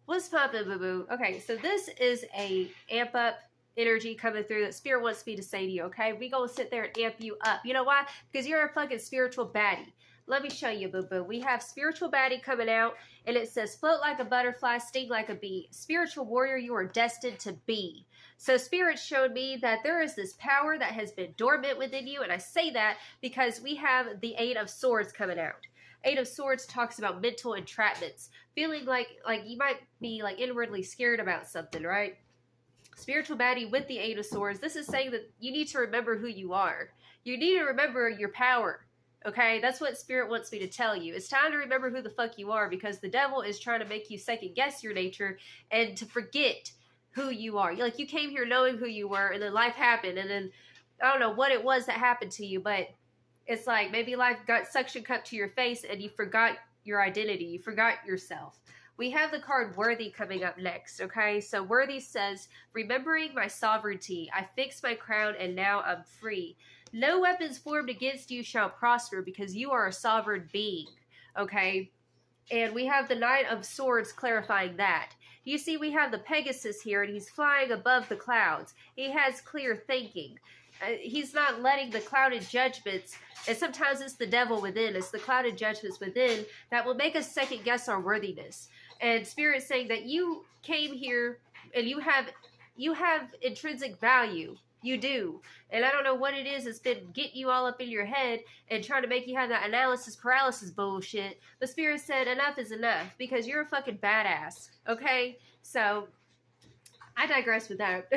What's poppin', boo-boo? Okay, so this is a amp up energy coming through that Spirit wants me to say to you, okay? We gonna sit there and amp you up. You know why? Because you're a fucking spiritual baddie. Let me show you, boo-boo. We have spiritual baddie coming out, and it says, float like a butterfly, sting like a bee. Spiritual warrior, you are destined to be. So Spirit showed me that there is this power that has been dormant within you, and I say that because we have the Eight of Swords coming out. Eight of Swords talks about mental entrapments, feeling like you might be like inwardly scared about something, right? Spiritual baddie with the Eight of Swords, this is saying that you need to remember who you are. You need to remember your power. Okay, that's what Spirit wants me to tell you. It's time to remember who the fuck you are, because the devil is trying to make you second guess your nature and to forget who you are. Like, you came here knowing who you were, and then life happened, and then I don't know what it was that happened to you, but it's like maybe life got suction cupped to your face and you forgot your identity. You forgot yourself. We have the card Worthy coming up next, okay? So Worthy says, remembering my sovereignty, I fixed my crown and now I'm free. No weapons formed against you shall prosper because you are a sovereign being, okay? And we have the Knight of Swords clarifying that. You see, we have the Pegasus here, and he's flying above the clouds. He has clear thinking. He's not letting the clouded judgments, and sometimes it's the devil within, it's the clouded judgments within that will make us second guess our worthiness. And Spirit saying that you came here and you have intrinsic value. You do. And I don't know what it is that's been getting you all up in your head and trying to make you have that analysis paralysis bullshit. But Spirit said enough is enough, because you're a fucking badass. Okay? So I digress with that.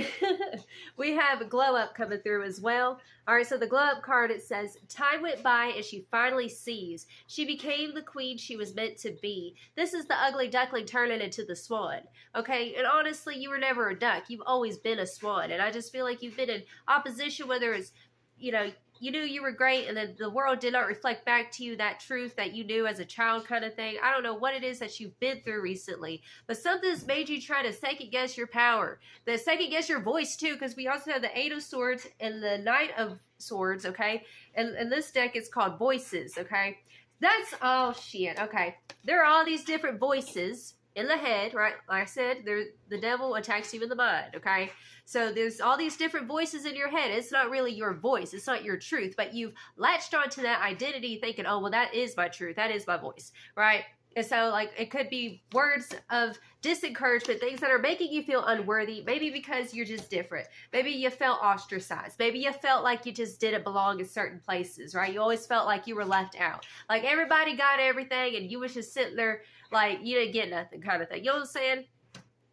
We have a glow up coming through as well. All right, so the glow up card, it says, time went by and she finally sees. She became the queen she was meant to be. This is the ugly duckling turning into the swan. Okay, and honestly, you were never a duck. You've always been a swan. And I just feel like you've been in opposition, whether it's, you know, you knew you were great and then the world did not reflect back to you that truth that you knew as a child kind of thing. I don't know what it is that you've been through recently, but something's made you try to second guess your power. The second guess your voice too, because we also have the Eight of Swords and the Knight of Swords, okay? And this deck is called Voices, okay? That's all shit, okay? There are all these different voices in the head, right? Like I said, the devil attacks you in the mind, okay? So there's all these different voices in your head. It's not really your voice. It's not your truth, but you've latched onto that identity thinking, oh, well, that is my truth. That is my voice, right? And so, like, it could be words of disencouragement, things that are making you feel unworthy, maybe because you're just different. Maybe you felt ostracized. Maybe you felt like you just didn't belong in certain places, right? You always felt like you were left out. Like, everybody got everything, and you was just sitting there like you didn't get nothing kind of thing. You know what I'm saying?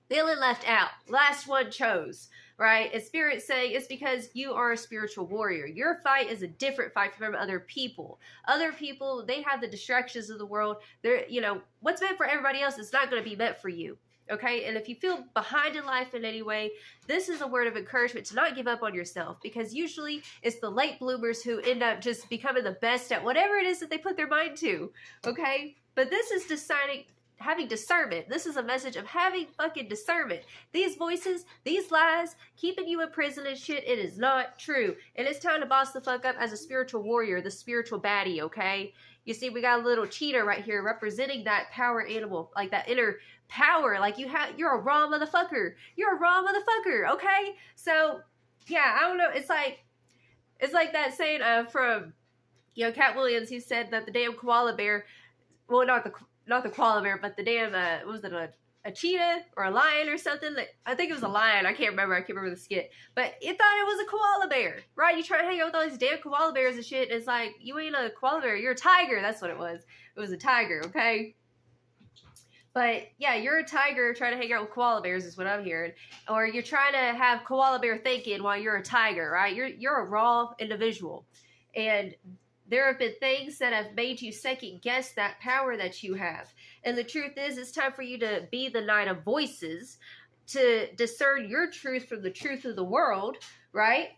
Feeling left out. Last one chose, right? And Spirit saying it's because you are a spiritual warrior. Your fight is a different fight from other people. Other people, they have the distractions of the world. They're, you know, what's meant for everybody else is not going to be meant for you. Okay? And if you feel behind in life in any way, this is a word of encouragement to not give up on yourself, because usually it's the late bloomers who end up just becoming the best at whatever it is that they put their mind to. Okay? But this is deciding, having discernment. This is a message of having fucking discernment. These voices, these lies, keeping you in prison and shit, it is not true. And it's time to boss the fuck up as a spiritual warrior, the spiritual baddie, okay? You see, we got a little cheetah right here representing that power animal, like that inner power. Like you're a raw motherfucker. You're a raw motherfucker, okay? So, yeah, I don't know. It's like that saying from, you know, Cat Williams. He said that the damn koala bear, well, not the koala bear, but the damn, what was it, a cheetah or a lion or something? I think it was a lion. I can't remember the skit. But it thought it was a koala bear, right? You try to hang out with all these damn koala bears and shit, and it's like, you ain't a koala bear. You're a tiger. That's what it was. It was a tiger, okay? But, yeah, you're a tiger trying to hang out with koala bears is what I'm hearing. Or you're trying to have koala bear thinking while you're a tiger, right? You're a raw individual. And there have been things that have made you second guess that power that you have. And the truth is, it's time for you to be the Knight of Voices, to discern your truth from the truth of the world, right?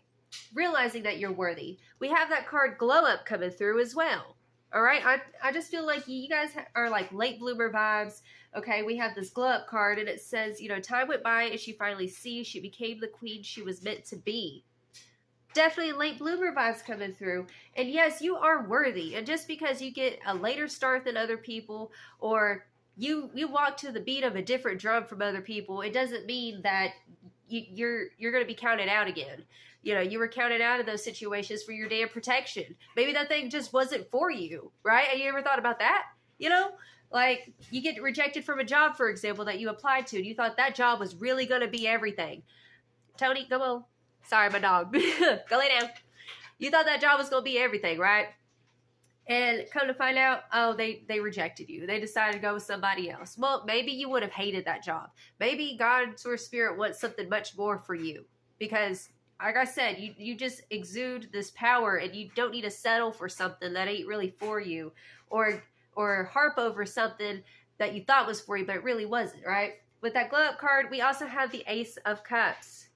Realizing that you're worthy. We have that card Glow Up coming through as well. All right? I just feel like you guys are like late bloomer vibes. Okay, we have this Glow Up card, and it says, you know, time went by and she finally sees. She became the queen she was meant to be. Definitely late bloomer vibes coming through. And yes, you are worthy. And just because you get a later start than other people, or you walk to the beat of a different drum from other people, it doesn't mean that you're going to be counted out again. You know, you were counted out of those situations for your damn protection. Maybe that thing just wasn't for you, right? And you ever thought about that? You know, like you get rejected from a job, for example, that you applied to, and you thought that job was really going to be everything. Tony, come on. Sorry, my dog. Go lay down. You thought that job was going to be everything, right? And come to find out, oh, they rejected you. They decided to go with somebody else. Well, maybe you would have hated that job. Maybe God's or Spirit wants something much more for you. Because, like I said, you just exude this power, and you don't need to settle for something that ain't really for you. Or harp over something that you thought was for you, but it really wasn't, right? With that glow up card, we also have the Ace of Cups.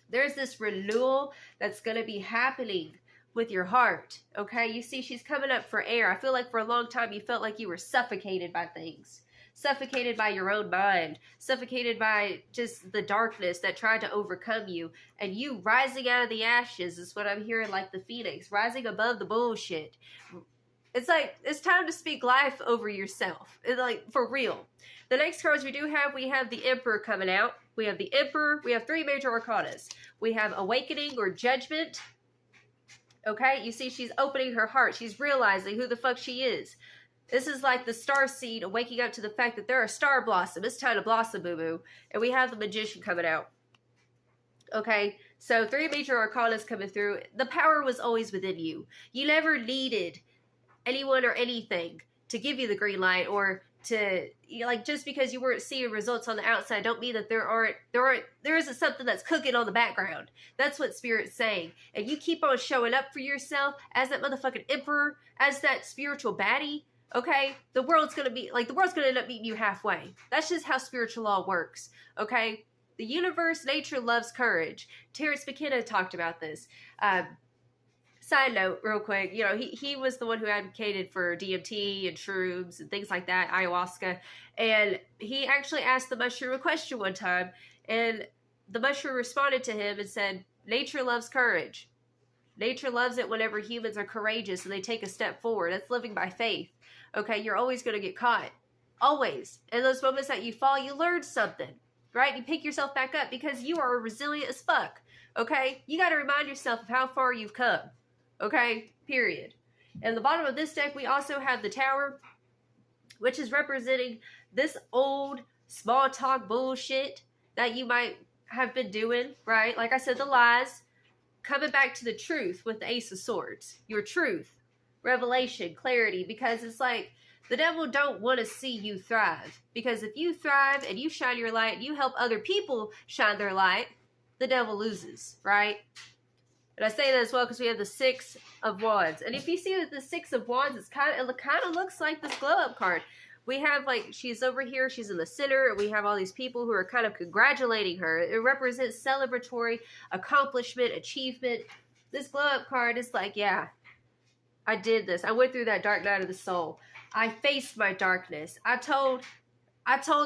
There's this renewal that's going to be happening with your heart, okay? You see, she's coming up for air. I feel like for a long time you felt like you were suffocated by things. Suffocated by your own mind. Suffocated by just the darkness that tried to overcome you. And you rising out of the ashes is what I'm hearing, like the phoenix. Rising above the bullshit. It's like, it's time to speak life over yourself. It's like, for real. The next cards we have the Emperor coming out. We have the Emperor. We have 3 major arcanas. We have Awakening or Judgment. Okay, you see she's opening her heart. She's realizing who the fuck she is. This is like the star seed waking up to the fact that they're a star blossom. It's time to blossom, boo-boo. And we have the Magician coming out. Okay, so 3 major arcanas coming through. The power was always within you. You never needed anyone or anything to give you the green light, or to, you know, like, just because you weren't seeing results on the outside don't mean that there isn't something that's cooking on the background. That's what Spirit's saying. And you keep on showing up for yourself as that motherfucking Emperor, as that spiritual baddie, okay? The world's gonna end up meeting you halfway. That's just how spiritual law works, okay? The universe, nature loves courage. Terrence McKenna talked about this. Side note, real quick, you know, he was the one who advocated for DMT and shrooms and things like that, ayahuasca. And he actually asked the mushroom a question one time, and the mushroom responded to him and said, nature loves courage. Nature loves it whenever humans are courageous and they take a step forward. That's living by faith. Okay, you're always going to get caught. Always. In those moments that you fall, you learn something, right? You pick yourself back up because you are resilient as fuck. Okay? You got to remind yourself of how far you've come. Okay, period. And the bottom of this deck, we also have the Tower, which is representing this old small talk bullshit that you might have been doing, right? Like I said, the lies, coming back to the truth with the Ace of Swords. Your truth, revelation, clarity, because it's like the devil don't want to see you thrive. Because if you thrive and you shine your light and you help other people shine their light, the devil loses, right? And I say that as well because we have the 6 of Wands. And if you see that the 6 of Wands, it kind of looks like this glow up card. We have, like, she's over here, she's in the center, and we have all these people who are kind of congratulating her. It represents celebratory accomplishment, achievement. This glow up card is like, yeah, I did this. I went through that dark night of the soul. I faced my darkness. I told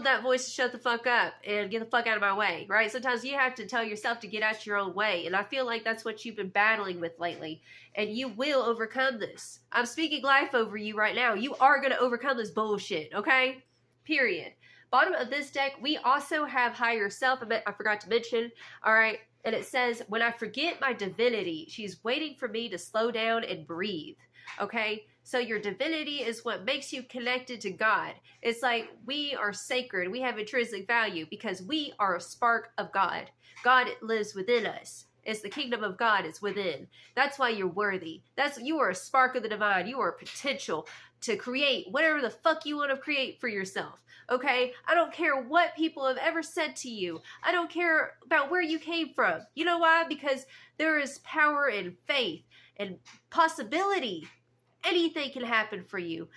that voice to shut the fuck up and get the fuck out of my way, right? Sometimes you have to tell yourself to get out your own way. And I feel like that's what you've been battling with lately. And you will overcome this. I'm speaking life over you right now. You are going to overcome this bullshit, okay? Period. Bottom of this deck, we also have Higher Self. I forgot to mention, all right? And it says, when I forget my divinity, she's waiting for me to slow down and breathe, okay? So your divinity is what makes you connected to God. It's like we are sacred. We have intrinsic value because we are a spark of God. God lives within us. It's the kingdom of God is within. That's why you're worthy. You are a spark of the divine. You are potential to create whatever the fuck you want to create for yourself. Okay? I don't care what people have ever said to you. I don't care about where you came from. You know why? Because there is power in faith and possibility. Anything can happen for you.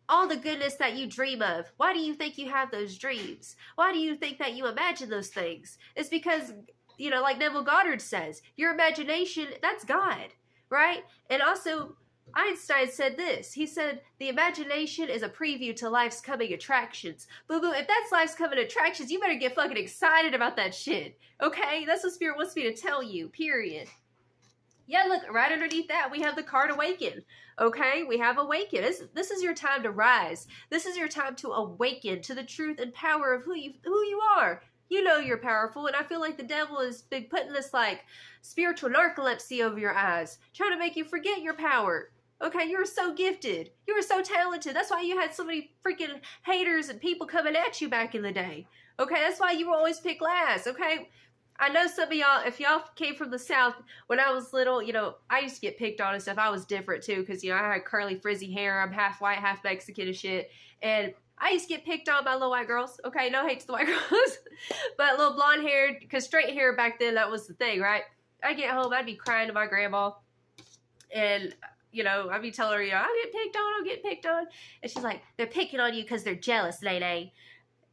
All the goodness that you dream of. Why do you think you have those dreams? Why do you think that you imagine those things? It's because, you know, like Neville Goddard says, your imagination, that's God, right? And also, Einstein said this. He said, the imagination is a preview to life's coming attractions. Boo-boo, if that's life's coming attractions, you better get fucking excited about that shit, okay? That's what Spirit wants me to tell you, period. Yeah, look, right underneath that, we have the card Awaken. Okay, we have Awaken. This is your time to rise. This is your time to awaken to the truth and power of who you are. You know you're powerful, and I feel like the devil has been putting this, like, spiritual narcolepsy over your eyes, trying to make you forget your power. Okay, you're so gifted. You were so talented. That's why you had so many freaking haters and people coming at you back in the day. Okay, that's why you were always picked last, okay? I know some of y'all, if y'all came from the South, when I was little, you know, I used to get picked on and stuff. I was different too, because, you know, I had curly, frizzy hair. I'm half white, half Mexican and shit. And I used to get picked on by little white girls. Okay, no hate to the white girls. But little blonde haired, because straight hair back then, that was the thing, right? I'd get home, I'd be crying to my grandma. And, you know, I'd be telling her, you know, I'll get picked on. And she's like, they're picking on you because they're jealous, Nene.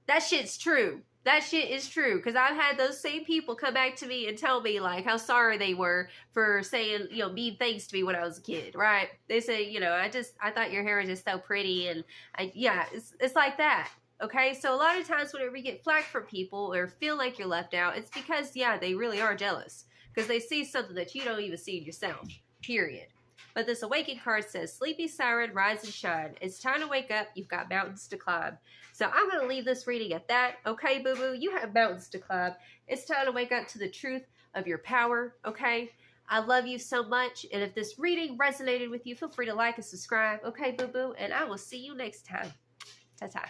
That shit's true. That shit is true, because I've had those same people come back to me and tell me, like, how sorry they were for saying, you know, mean things to me when I was a kid, right? They say, you know, I thought your hair was just so pretty, and yeah, it's like that, okay? So a lot of times whenever you get flack from people or feel like you're left out, it's because, yeah, they really are jealous, because they see something that you don't even see in yourself, period. But this Awaken card says, Sleepy Siren, rise and shine. It's time to wake up. You've got mountains to climb. So I'm going to leave this reading at that. Okay, boo-boo, you have mountains to climb. It's time to wake up to the truth of your power, okay? I love you so much. And if this reading resonated with you, feel free to like and subscribe. Okay, boo-boo? And I will see you next time. Ta-ta.